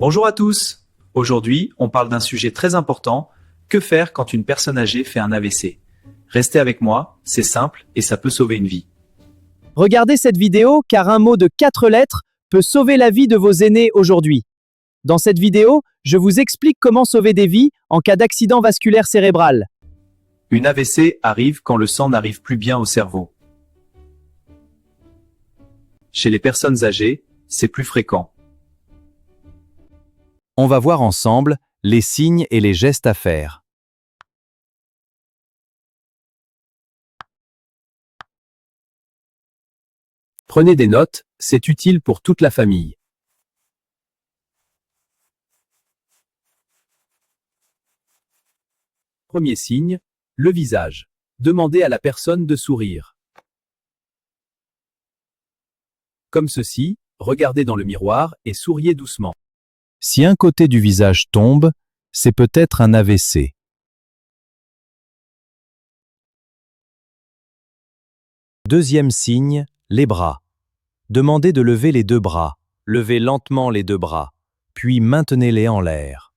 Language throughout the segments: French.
Bonjour à tous. Aujourd'hui, on parle d'un sujet très important. Que faire quand une personne âgée fait un AVC? Restez avec moi, c'est simple et ça peut sauver une vie. Regardez cette vidéo car un mot de 4 lettres peut sauver la vie de vos aînés aujourd'hui. Dans cette vidéo, je vous explique comment sauver des vies en cas d'accident vasculaire cérébral. Une AVC arrive quand le sang n'arrive plus bien au cerveau. Chez les personnes âgées, c'est plus fréquent. On va voir ensemble les signes et les gestes à faire. Prenez des notes, c'est utile pour toute la famille. Premier signe, le visage. Demandez à la personne de sourire. Comme ceci, regardez dans le miroir et souriez doucement. Si un côté du visage tombe, c'est peut-être un AVC. Deuxième signe, les bras. Demandez de lever les 2 bras. Levez lentement les 2 bras, puis maintenez-les en l'air.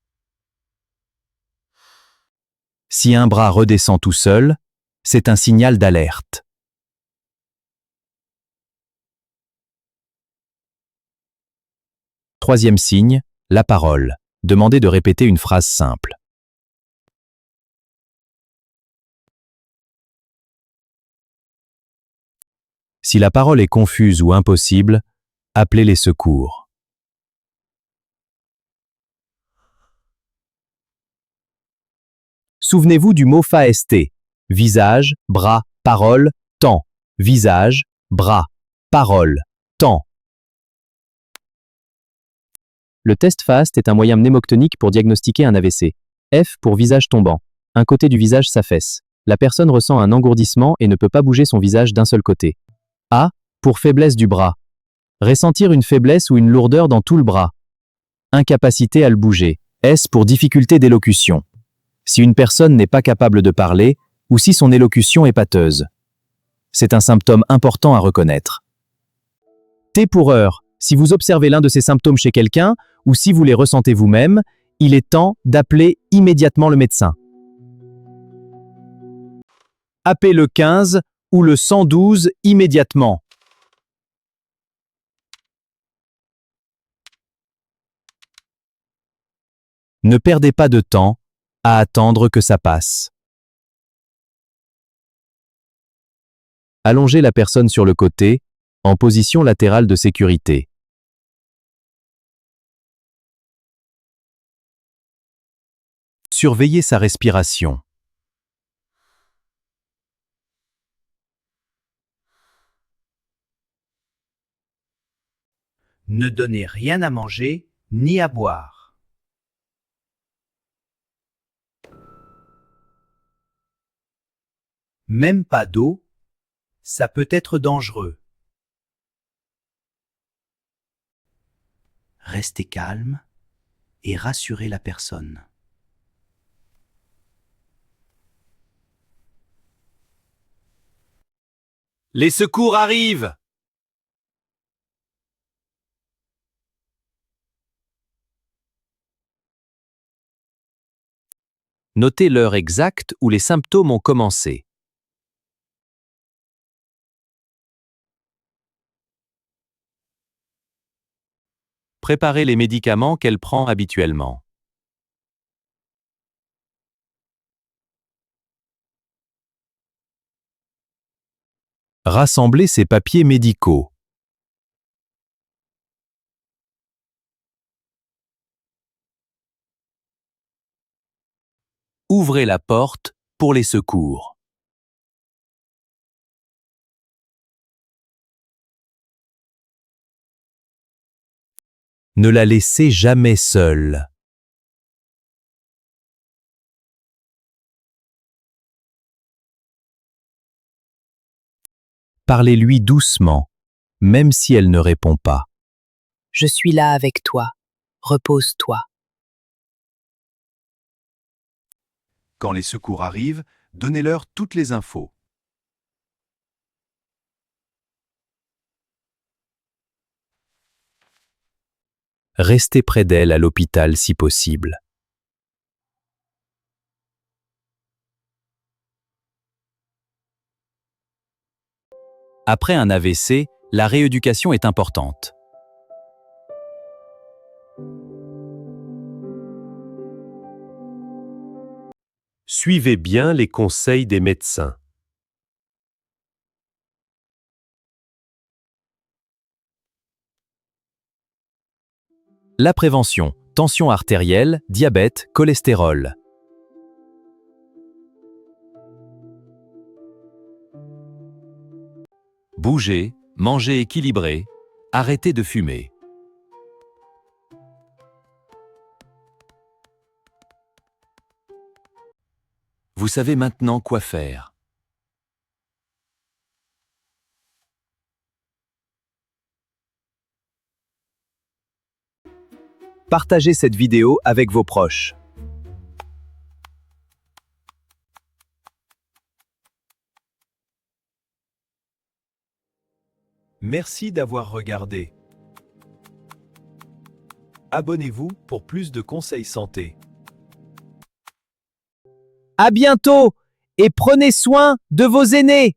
Si un bras redescend tout seul, c'est un signal d'alerte. Troisième signe, la parole. Demandez de répéter une phrase simple. Si la parole est confuse ou impossible, appelez les secours. Souvenez-vous du mot FAST. Visage, bras, parole, temps. Visage, bras, parole, temps. Le test FAST est un moyen mnémotechnique pour diagnostiquer un AVC. F pour visage tombant. Un côté du visage s'affaisse. La personne ressent un engourdissement et ne peut pas bouger son visage d'un seul côté. A pour faiblesse du bras. Ressentir une faiblesse ou une lourdeur dans tout le bras. Incapacité à le bouger. S pour difficulté d'élocution. Si une personne n'est pas capable de parler ou si son élocution est pâteuse. C'est un symptôme important à reconnaître. T pour heure. Si vous observez l'un de ces symptômes chez quelqu'un ou si vous les ressentez vous-même, il est temps d'appeler immédiatement le médecin. Appelez le 15 ou le 112 immédiatement. Ne perdez pas de temps à attendre que ça passe. Allongez la personne sur le côté, en position latérale de sécurité. Surveillez sa respiration. Ne donnez rien à manger ni à boire. Même pas d'eau, ça peut être dangereux. Restez calme et rassurez la personne. Les secours arrivent! Notez l'heure exacte où les symptômes ont commencé. Préparez les médicaments qu'elle prend habituellement. Rassemblez ses papiers médicaux. Ouvrez la porte pour les secours. Ne la laissez jamais seule. Parlez-lui doucement, même si elle ne répond pas. Je suis là avec toi. Repose-toi. Quand les secours arrivent, donnez-leur toutes les infos. Restez près d'elle à l'hôpital si possible. Après un AVC, la rééducation est importante. Suivez bien les conseils des médecins. La prévention, tension artérielle, diabète, cholestérol. Bougez, mangez équilibré, arrêtez de fumer. Vous savez maintenant quoi faire. Partagez cette vidéo avec vos proches. Merci d'avoir regardé. Abonnez-vous pour plus de conseils santé. À bientôt et prenez soin de vos aînés.